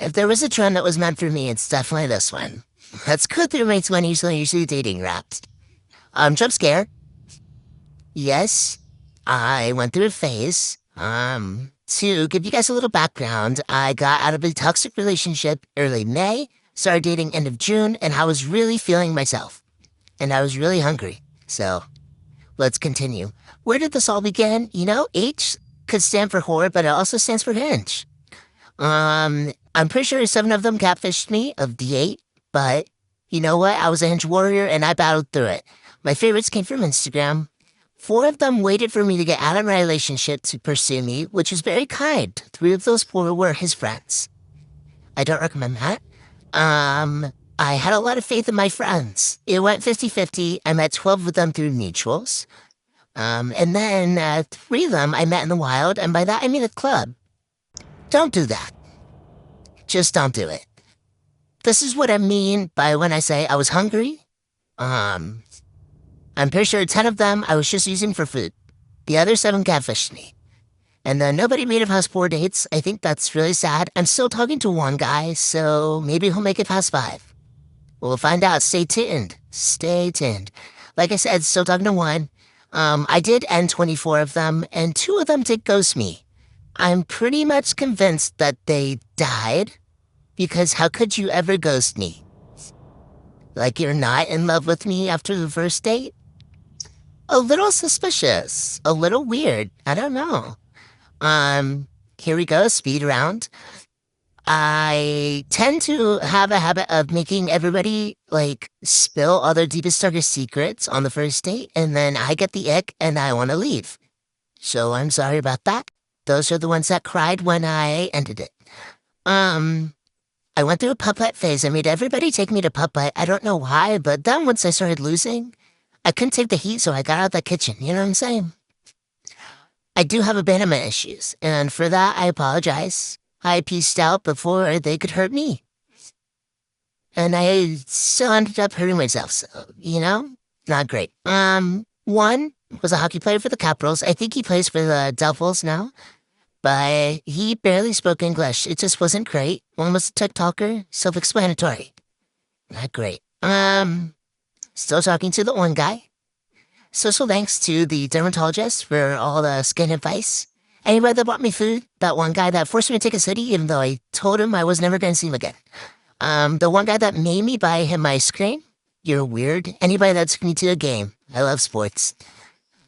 If there was a trend that was meant for me, it's definitely this one. Let's go through my 20s when usually dating wrapped. Jump scare. Yes, I went through a phase. To give you guys a little background, I got out of a toxic relationship early May, started dating end of June, and I was really feeling myself. And I was really hungry. So, let's continue. Where did this all begin? You know, H could stand for horror, but it also stands for hinge. I'm pretty sure 7 of them catfished me of the 8, but you know what? I was a hinge warrior and I battled through it. My favorites came from Instagram. 4 of them waited for me to get out of my relationship to pursue me, which was very kind. 3 of those 4 were his friends. I don't recommend that. I had a lot of faith in my friends. It went 50-50. I met 12 of them through mutuals. And then 3 of them I met in the wild, and by that I mean a club. Don't do that. Just don't do it. This is what I mean by when I say I was hungry. I'm pretty sure 10 of them I was just using for food. The other 7 catfished me. And then nobody made it past 4 dates. I think that's really sad. I'm still talking to one guy, so maybe he'll make it past 5. We'll find out. Stay tuned. Stay tuned. Like I said, still talking to one. I did end 24 of them, and 2 of them did ghost me. I'm pretty much convinced that they died, because how could you ever ghost me? Like you're not in love with me after the first date? A little suspicious. A little weird. I don't know. Here we go, speed round. I tend to have a habit of making everybody, like, spill all their deepest, darkest secrets on the first date, and then I get the ick and I want to leave. So I'm sorry about that. Those are the ones that cried when I ended it. I went through a puppet phase. I made everybody take me to puppet. I don't know why, but then once I started losing, I couldn't take the heat, so I got out of the kitchen. You know what I'm saying? I do have abandonment issues, and for that, I apologize. I pieced out before they could hurt me. And I still ended up hurting myself, so, you know? Not great. One was a hockey player for the Capitals. I think he plays for the Devils now. But he barely spoke English. It just wasn't great. One was a TikToker. Self-explanatory. Not great. Still talking to the one guy. Social thanks to the dermatologist for all the skin advice. Anybody that bought me food. That one guy that forced me to take a city, even though I told him I was never going to see him again. The one guy that made me buy him ice cream. You're weird. Anybody that took me to a game. I love sports.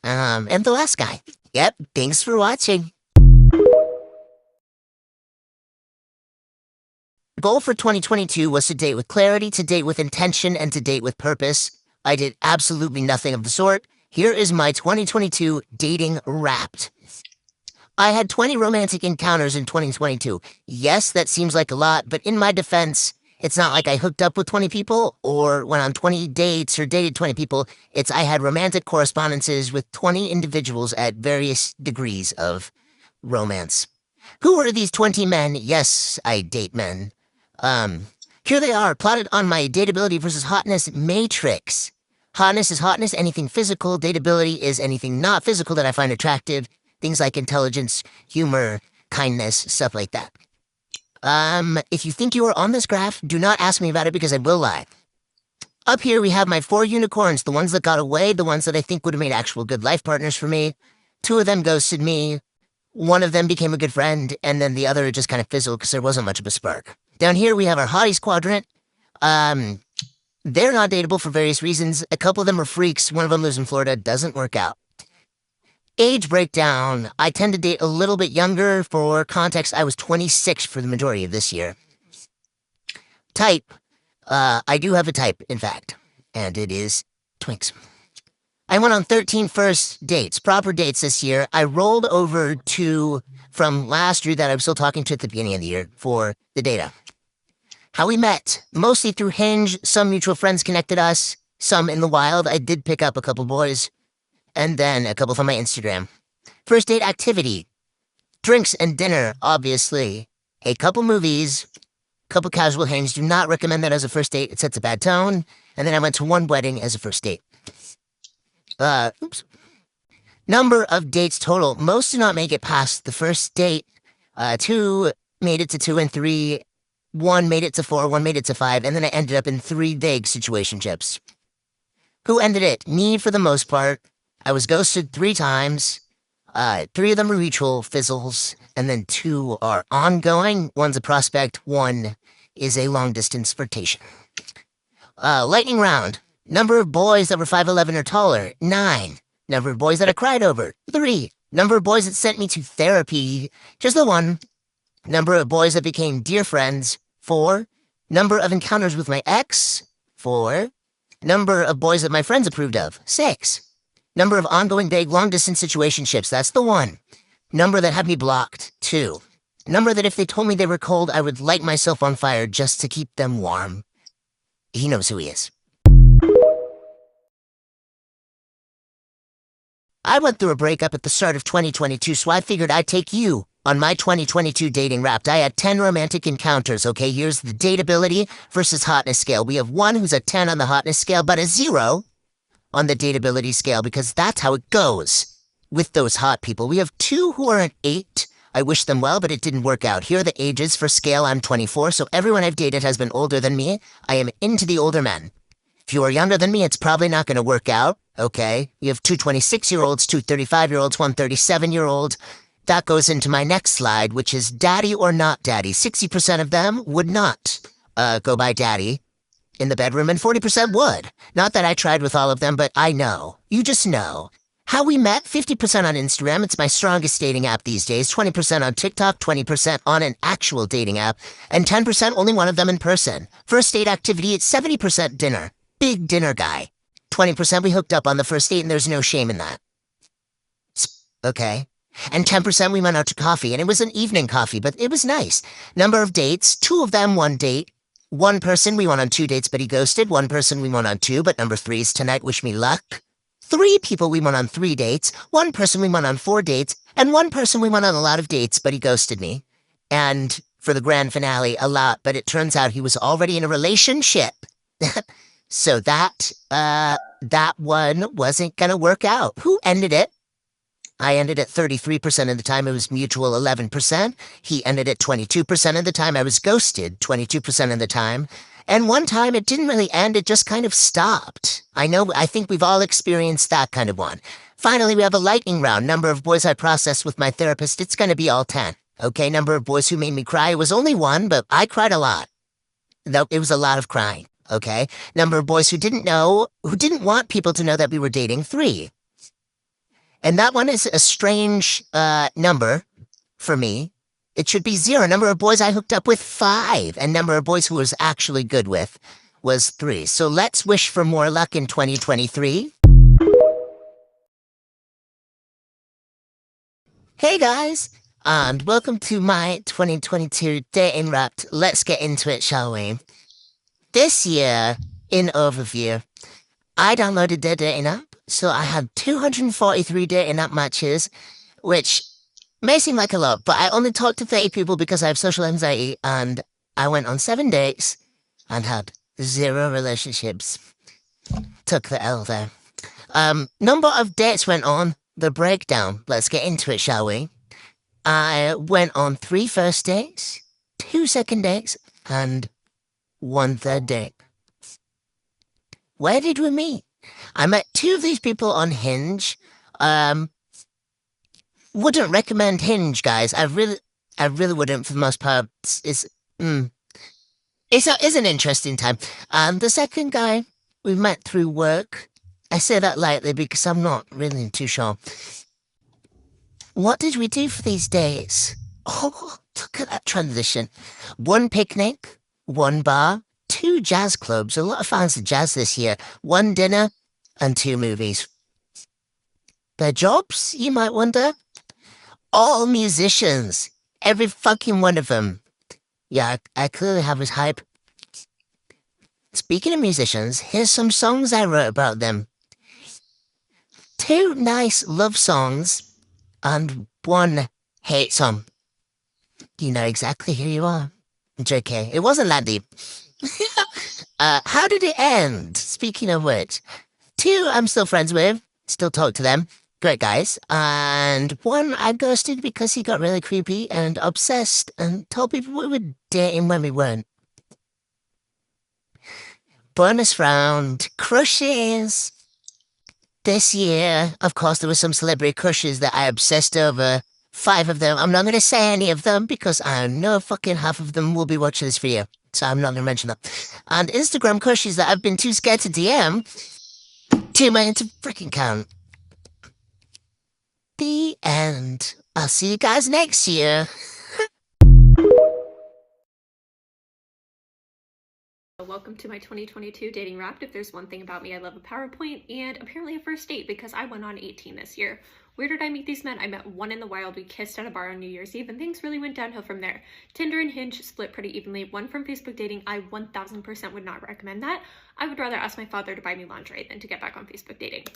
And the last guy. Yep, thanks for watching. The goal for 2022 was to date with clarity, to date with intention, and to date with purpose. I did absolutely nothing of the sort. Here is my 2022 dating wrapped. I had 20 romantic encounters in 2022. Yes, that seems like a lot, but in my defense, it's not like I hooked up with 20 people or went on 20 dates or dated 20 people. It's I had romantic correspondences with 20 individuals at various degrees of romance. Who are these 20 men? Yes, I date men. Here they are, plotted on my dateability versus hotness matrix. Hotness is hotness, anything physical. Dateability is anything not physical that I find attractive. Things like intelligence, humor, kindness, stuff like that. If you think you are on this graph, do not ask me about it because I will lie. Up here we have my 4 unicorns, the ones that got away, the ones that I think would have made actual good life partners for me. 2 of them ghosted me. 1 of them became a good friend, and then the other just kind of fizzled because there wasn't much of a spark. Down here, we have our hotties quadrant. They're not dateable for various reasons. A couple of them are freaks. One of them lives in Florida. Doesn't work out. Age breakdown. I tend to date a little bit younger. For context, I was 26 for the majority of this year. Type. I do have a type, in fact. And it is twinks. I went on 13 first dates, proper dates this year. I rolled over 2 from last year that I was still talking to at the beginning of the year for the data. How we met, mostly through Hinge. Some mutual friends connected us. Some in the wild. I did pick up a couple boys. And then a couple from my Instagram. First date activity. Drinks and dinner, obviously. A couple movies. Couple casual hangs. Do not recommend that as a first date. It sets a bad tone. And then I went to 1 wedding as a first date. Oops. Number of dates total. Most do not make it past the first date. 2 made it to 2 and 3. One made it to 4, one made it to 5, and then I ended up in 3 vague situationships. Who ended it? Me, for the most part. I was ghosted 3 times. 3 of them are mutual fizzles, and then 2 are ongoing. One's a prospect, one is a long-distance flirtation. Lightning round. Number of boys that were 5'11 or taller, 9. Number of boys that I cried over, 3. Number of boys that sent me to therapy, just the 1. Number of boys that became dear friends, 4. Number of encounters with my ex, 4. Number of boys that my friends approved of, 6. Number of ongoing vague long-distance situationships, that's the 1. Number that had me blocked, 2. Number that if they told me they were cold, I would light myself on fire just to keep them warm. He knows who he is. I went through a breakup at the start of 2022, so I figured I'd take you on my 2022 dating Wrapped. I had 10 romantic encounters, okay? Here's the dateability versus hotness scale. We have one who's a 10 on the hotness scale, but a 0 on the dateability scale, because that's how it goes with those hot people. We have 2 who are an 8. I wish them well, but it didn't work out. Here are the ages for scale. I'm 24, so everyone I've dated has been older than me. I am into the older men. If you are younger than me, it's probably not going to work out, okay? You have 2 26-year-olds, 2 35-year-olds, 1 37-year-old. That goes into my next slide, which is daddy or not daddy. 60% of them would not go by daddy in the bedroom, and 40% would. Not that I tried with all of them, but I know. You just know. How we met, 50% on Instagram. It's my strongest dating app these days. 20% on TikTok, 20% on an actual dating app, and 10% only one of them in person. First date activity, it's 70% dinner. Big dinner guy. 20% we hooked up on the first date, and there's no shame in that. Okay. And 10% we went out to coffee, and it was an evening coffee, but it was nice. Number of dates, 2 of them, 1 date. 1 person we went on 2 dates, but he ghosted. 1 person we went on 2, but number 3 is tonight, wish me luck. 3 people we went on 3 dates. 1 person we went on 4 dates, and 1 person we went on a lot of dates, but he ghosted me. And for the grand finale, a lot, but it turns out he was already in a relationship. So that one wasn't gonna work out. Who ended it? I ended at 33% of the time. It was mutual 11%. He ended at 22% of the time. I was ghosted 22% of the time. And one time it didn't really end. It just kind of stopped. I think we've all experienced that kind of one. Finally, we have a lightning round. Number of boys I processed with my therapist. It's going to be all 10. Okay, number of boys who made me cry. It was only 1, but I cried a lot. Though it was a lot of crying. Okay. Number of boys who didn't want people to know that we were dating, 3. And that one is a strange number for me. It should be 0. Number of boys I hooked up with, 5. And number of boys who I was actually good with was 3. So let's wish for more luck in 2023. Hey guys, and welcome to my 2022 Dating Wrapped. Let's get into it, shall we? This year, in overview, I downloaded their dating app. So I had 243 dating app matches, which may seem like a lot, but I only talked to 30 people because I have social anxiety, and I went on 7 dates and had 0 relationships. Took the L there. Number of dates went on, the breakdown. Let's get into it, shall we? I went on 3 first dates, 2 second dates, and 1 third date. Where did we meet? I met 2 of these people on Hinge. Wouldn't recommend Hinge, guys. I really wouldn't for the most part. It's an interesting time. The second guy we met through work. I say that lightly because I'm not really too sure. What did we do for these days? Oh, look at that transition. 1 picnic, 1 bar, 2 jazz clubs, a lot of fans of jazz this year, 1 dinner, and 2 movies. Their jobs, you might wonder? All musicians. Every fucking one of them. Yeah, I clearly have his hype. Speaking of musicians, here's some songs I wrote about them. 2 nice love songs, and 1 hate song. You know exactly who you are. JK, it wasn't that deep. How did it end? Speaking of which, 2 I'm still friends with, still talk to them, great guys, and 1 I ghosted because he got really creepy and obsessed and told people we were dating when we weren't. Bonus round, crushes. This year, of course, there were some celebrity crushes that I obsessed over. 5 of them. I'm not going to say any of them because I know fucking half of them will be watching this video. So I'm not going to mention them. And Instagram crushes that I've been too scared to DM to my into freaking count. The end. I'll see you guys next year. Welcome to my 2022 Dating Wrapped. If there's one thing about me, I love a PowerPoint and apparently a first date because I went on 18 this year. Where did I meet these men? I met one in the wild. We kissed at a bar on New Year's Eve and things really went downhill from there. Tinder and Hinge split pretty evenly. One from Facebook dating. I 1000% would not recommend that. I would rather ask my father to buy me lingerie than to get back on Facebook dating.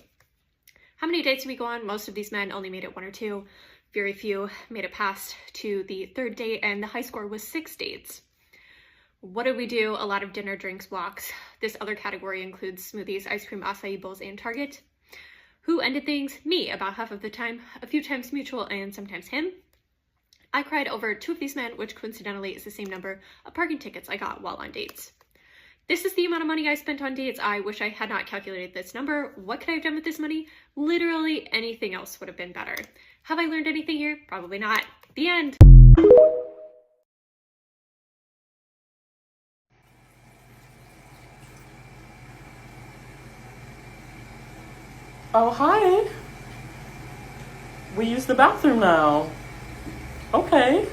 How many dates did we go on? Most of these men only made it 1 or 2. Very few made it past to the 3rd date, and the high score was 6 dates. What did we do? A lot of dinner, drinks, walks. This other category includes smoothies, ice cream, acai bowls, and Target. Who ended things? Me, about half of the time. A few times mutual and sometimes him. I cried over 2 of these men, which coincidentally is the same number of parking tickets I got while on dates. This is the amount of money I spent on dates. I wish I had not calculated this number. What could I have done with this money? Literally anything else would have been better. Have I learned anything here? Probably not. The end. Oh, hi. We use the bathroom now. Okay.